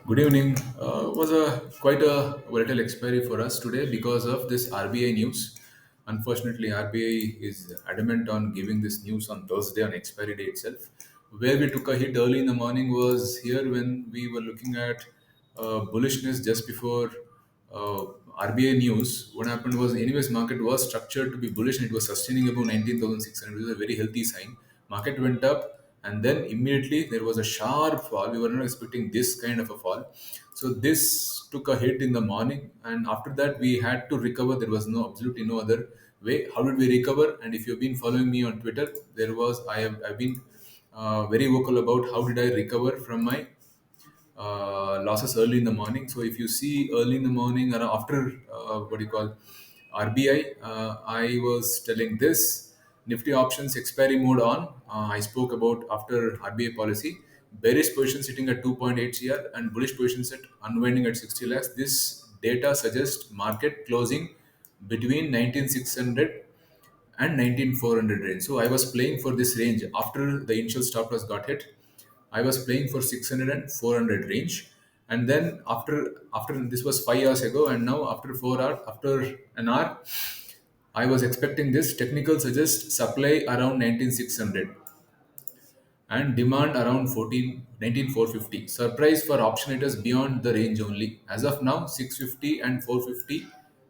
Good evening. Was a quite a volatile expiry for us today because of this RBI news. Unfortunately, RBI is adamant on giving this news on Thursday on expiry day itself. Where we took a hit early in the morning was here when we were looking at bullishness just before RBI news. What happened was, anyways, market was structured to be bullish and it was sustaining above 19,600, which is a very healthy sign. Market went up and then immediately there was a sharp fall. We were not expecting this kind of a fall. So this took a hit in the morning, and after that we had to recover. There was no absolutely no other way. How did we recover? And if you've been following me on Twitter, I've been very vocal about how did I recover from my losses early in the morning. So if you see early in the morning after what do you call RBI, I was telling this Nifty options expiry mode on. I spoke about after RBI policy, bearish position sitting at 2.8 CR and bullish position set unwinding at 60 lakhs. This data suggests market closing between 19,600 and 19,400 range. So I was playing for this range after the initial stop loss got hit. I was playing for 600 and 400 range, and then after this was 5 hours ago, and now after 4 hours, after an hour, I was expecting this. Technical suggests supply around 19,600 and demand around 19,450. Surprise for optionators beyond the range only. As of now, 650 and 450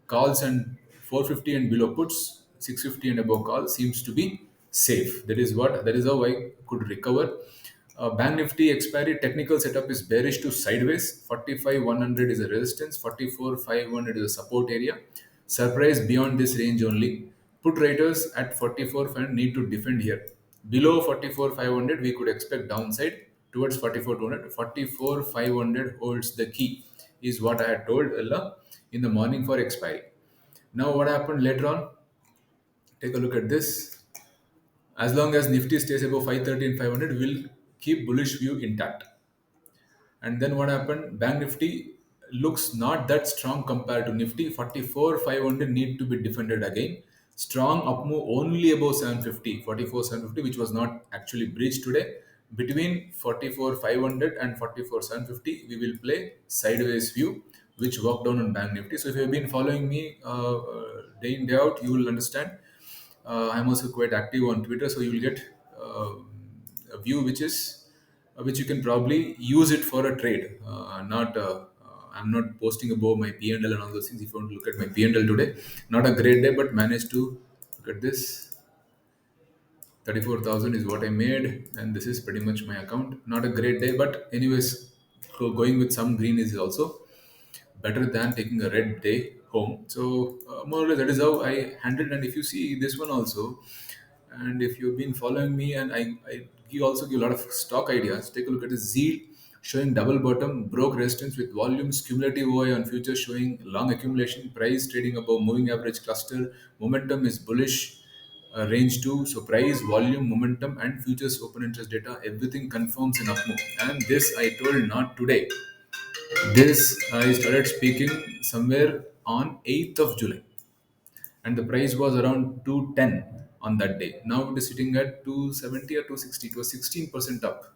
calls and 450 and below puts, 650 and above calls seems to be safe. That is how I could recover. Bank Nifty expiry technical setup is bearish to sideways. 45,100 is a resistance, 44,500 is a support area. Surprise beyond this range only. Put writers at 44,500 need to defend here. Below 44,500, we could expect downside towards 44,200. 44,500 holds the key, is what I had told Ella in the morning for expiry. Now, what happened later on? Take a look at this. As long as Nifty stays above 530 and 500, we'll keep bullish view intact. And then what happened? Bank Nifty looks not that strong compared to Nifty. 44,500 need to be defended again. Strong up move only above 750, 44,750, which was not actually breached today. Between 44,500 and 44,750, we will play sideways view, which worked down on Bank Nifty. So if you have been following me day in day out, you will understand. I'm also quite active on Twitter, so you will get a view which you can probably use it for a trade. Not I'm not posting above my P&L and all those things. If you want to look at my P&L today, not a great day, but managed to look at this. 34,000 is what I made, and this is pretty much my account. Not a great day, but anyways, going with some green is also better than taking a red day home. So more or less that is how I handled. And if you see this one also, and if you've been following me, and I also give a lot of stock ideas. Take a look at the Zeal showing double bottom, broke resistance with volumes, cumulative OI on futures showing long accumulation, price trading above moving average cluster, momentum is bullish. Range 2, so price, volume, momentum, and futures open interest data, everything confirms an up move. And this I told not today, this I started speaking somewhere on 8th of July, and the price was around 210 on that day. Now it is sitting at 270 or 260. It was 16% up.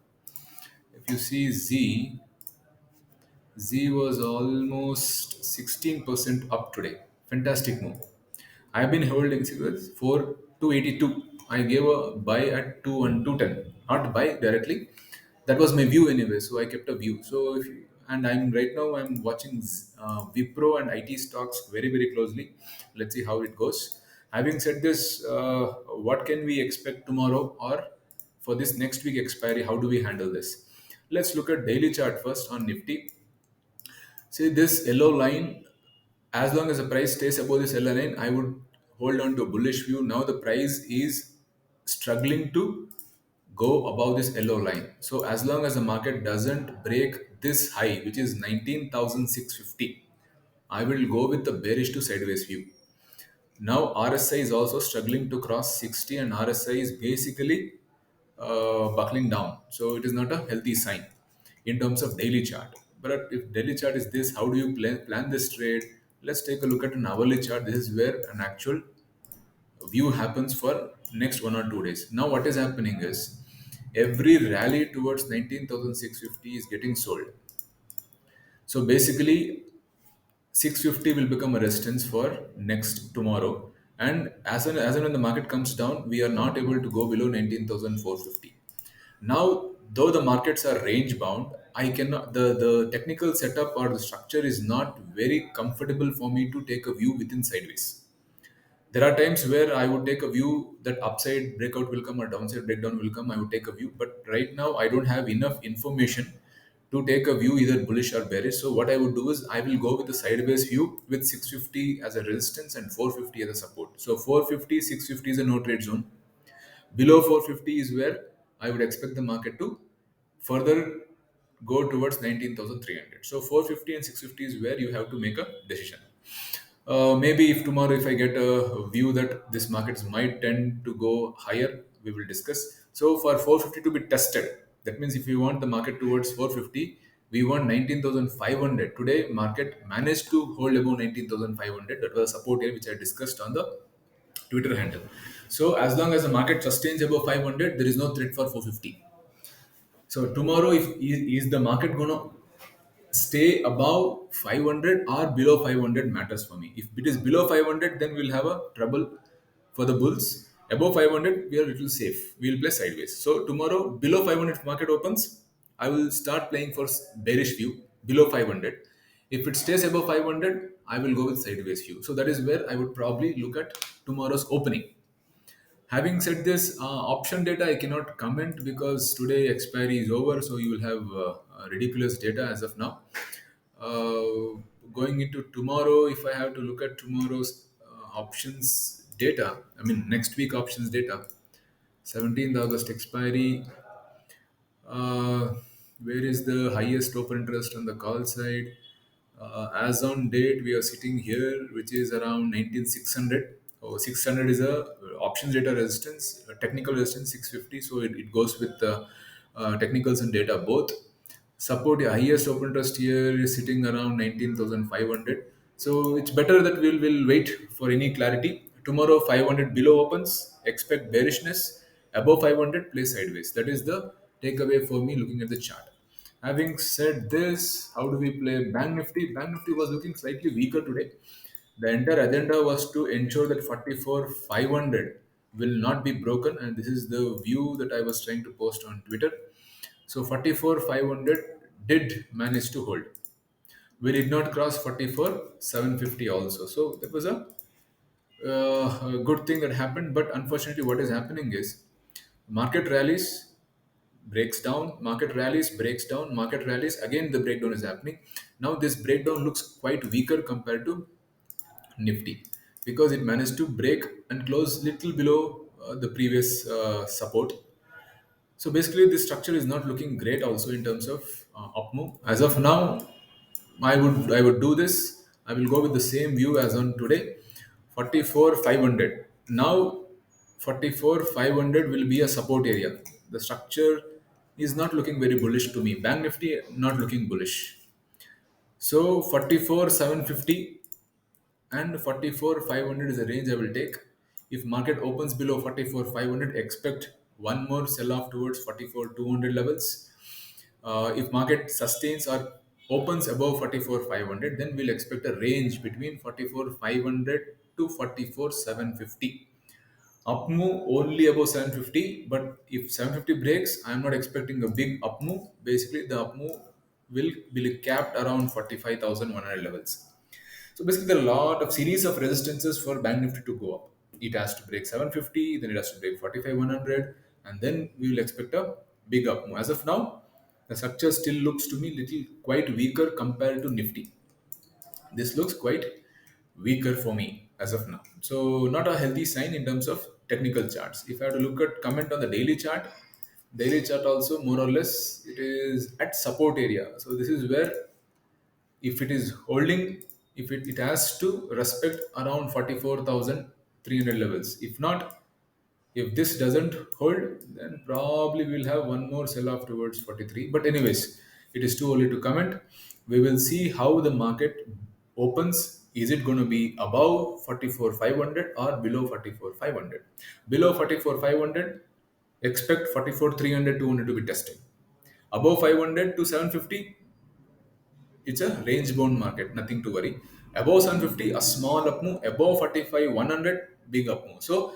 If you see Z was almost 16% up today. Fantastic move. I've been holding cigarettes for 282. I gave a buy at 2 and 210. Not buy directly. That was my view anyway. So I kept a view. So if you, and I'm right now I'm watching Wipro and IT stocks very very closely. Let's see how it goes. Having said this, what can we expect tomorrow or for this next week expiry? How do we handle this? Let's look at daily chart first on Nifty. See this yellow line, as long as the price stays above this yellow line, I would hold on to a bullish view. Now the price is struggling to go above this yellow line. So as long as the market doesn't break this high, which is 19,650, I will go with the bearish to sideways view. Now RSI is also struggling to cross 60, and RSI is basically buckling down. So it is not a healthy sign in terms of daily chart. But if daily chart is this, how do you plan this trade? Let's take a look at an hourly chart. This is where an actual view happens for next 1 or 2 days. Now what is happening is every rally towards 19,650 is getting sold. So basically 650 will become a resistance for next tomorrow, and as and when the market comes down, we are not able to go below 19,450. Now, though the markets are range bound, I cannot, the technical setup or the structure is not very comfortable for me to take a view within sideways. There are times where I would take a view that upside breakout will come or downside breakdown will come. I would take a view, but right now I don't have enough information to take a view either bullish or bearish. So what I would do is I will go with the sideways view with 650 as a resistance and 450 as a support. So 450, 650 is a no trade zone. Below 450 is where I would expect the market to further go towards 19,300. So 450 and 650 is where you have to make a decision. Maybe if tomorrow, if I get a view that this markets might tend to go higher, we will discuss. So for 450 to be tested, that means if we want the market towards 450, we want 19,500. Today, market managed to hold above 19,500. That was a support area which I discussed on the Twitter handle. So as long as the market sustains above 500, there is no threat for 450. So tomorrow, if is the market gonna stay above 500 or below 500 matters for me. If it is below 500, then we'll have a trouble for the bulls. Above 500, we are a little safe. We'll play sideways. So tomorrow, below 500 if market opens, I will start playing for bearish view below 500. If it stays above 500, I will go with sideways view. So that is where I would probably look at tomorrow's opening. Having said this, option data I cannot comment because today expiry is over, so you will have ridiculous data as of now. Going into tomorrow, if I have to look at tomorrow's options data, I mean next week options data, 17th August expiry. Uh, where is the highest open interest on the call side? As on date, we are sitting here, which is around 19600. Oh, 600 is a options data resistance, technical resistance 650. So it goes with the technicals and data both. Support, the highest open trust here is sitting around 19,500. So it's better that we'll wait for any clarity. Tomorrow 500 below opens, expect bearishness. Above 500, play sideways. That is the takeaway for me looking at the chart. Having said this, how do we play Bank Nifty? Bank Nifty was looking slightly weaker today. The entire agenda was to ensure that 44,500 will not be broken, and this is the view that I was trying to post on Twitter. So 44,500 did manage to hold. We did not cross 44,750 also. So that was a good thing that happened. But unfortunately, what is happening is market rallies, breaks down, market rallies, breaks down, market rallies. Again, the breakdown is happening. Now this breakdown looks quite weaker compared to Nifty because it managed to break and close little below the previous support. So basically, this structure is not looking great also in terms of up move. As of now, I would do this. I will go with the same view as on today, 44,500. Now, 44,500 will be a support area. The structure is not looking very bullish to me. Bank Nifty not looking bullish. So 44,750 and 44,500 is the range I will take. If market opens below 44,500, expect one more sell off towards 44,200 levels. If market sustains or opens above 44,500, then we'll expect a range between 44,500 to 44,750. Up move only above 750, but if 750 breaks, I'm not expecting a big up move. Basically, the up move will be capped around 45,100 levels. So basically, there are a lot of series of resistances for Bank Nifty to go up. It has to break 750, then it has to break 45,100, and then we will expect a big up move. As of now, the structure still looks to me little quite weaker compared to Nifty. This looks quite weaker for me as of now. So not a healthy sign in terms of technical charts. If I have to look at comment on the daily chart also more or less it is at support area. So this is where if it is holding, if it has to respect around 44,300 levels. If not, if this doesn't hold, then probably we'll have one more sell off towards 43. But anyways, it is too early to comment. We will see how the market opens. Is it going to be above 44,500 or below 44,500? Below 44,500, expect 44,300, 200 to be tested. Above 500 to 750, It's a range bound market, nothing to worry. Above 750, a small up move. Above 45, 100, big up move. So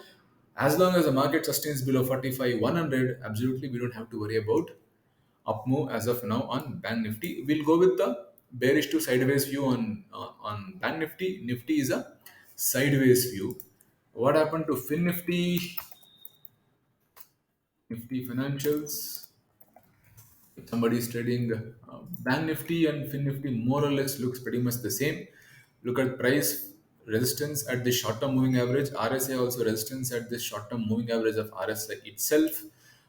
as long as the market sustains below 45, 100, absolutely we don't have to worry about up move as of now on Bank Nifty. We'll go with the bearish to sideways view on Bank Nifty. Nifty is a sideways view. What happened to Fin Nifty? Nifty financials. If somebody is trading Bank Nifty and Fin Nifty, more or less looks pretty much the same. Look at price resistance at the short term moving average. RSI also resistance at the short term moving average of RSI itself.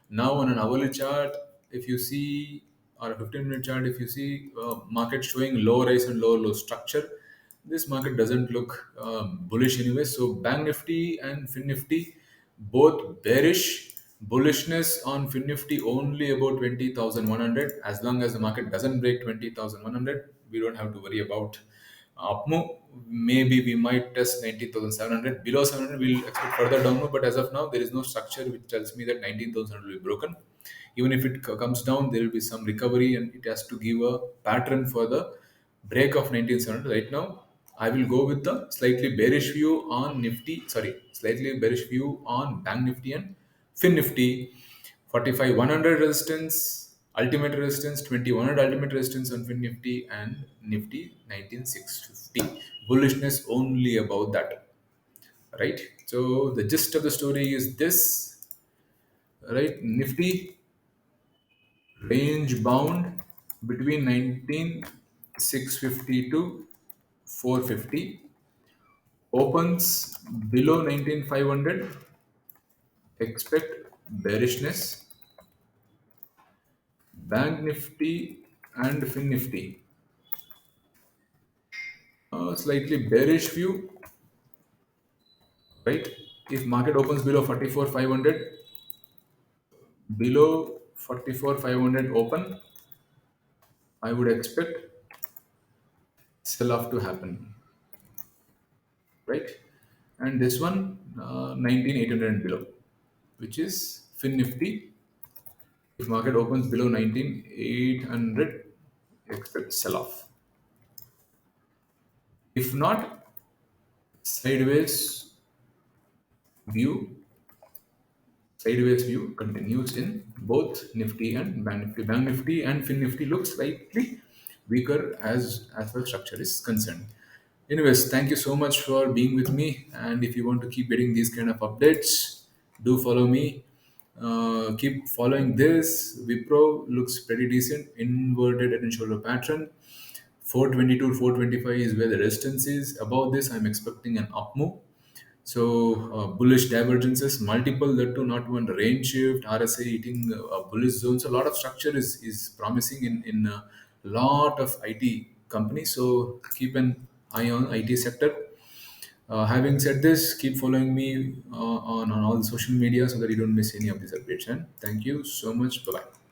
Now on an hourly chart, if you see, or a 15-minute chart, if you see market showing low rise and low structure, this market doesn't look bullish anyway. So Bank Nifty and Fin Nifty both bearish. Bullishness on Fin Nifty only about 20,100. As long as the market doesn't break 20,100, we don't have to worry about up move. Maybe we might test 19,700. Below 700, we'll expect further down move. But as of now, there is no structure which tells me that 19,000 will be broken. Even if it comes down, there will be some recovery and it has to give a pattern for the break of 19,700. Right now, I will go with the slightly bearish view on Nifty, sorry, slightly bearish view on Bank Nifty and Fin Nifty. 45 100 resistance, ultimate resistance, 2100 ultimate resistance on Fin Nifty and Nifty 19650. Bullishness only about that, right? So the gist of the story is this, right? Nifty range bound between 19650 to 450, opens below 19500, expect bearishness. Bank Nifty and Fin Nifty, slightly bearish view, right? If market opens below 44,500, below 44,500 open, I would expect sell off to happen, right? And this one, 19,800 and below, which is Fin Nifty. If market opens below 19,800, expect sell off. If not, sideways view sideways view continues in both Nifty and Bank Nifty. Bank Nifty and Fin Nifty look slightly weaker as far as structure is concerned. Anyways, thank you so much for being with me. And if you want to keep getting these kind of updates, do follow me. Keep following this. Wipro looks pretty decent. Inverted head and shoulder pattern. 422 to 425 is where the resistance is. Above this, I'm expecting an up move. So bullish divergences, multiple that to not one range shift, RSI hitting bullish zones. A lot of structure is promising in a lot of IT companies. So keep an eye on IT sector. Having said this, keep following me on all the social media so that you don't miss any of these updates. And thank you so much. Bye bye.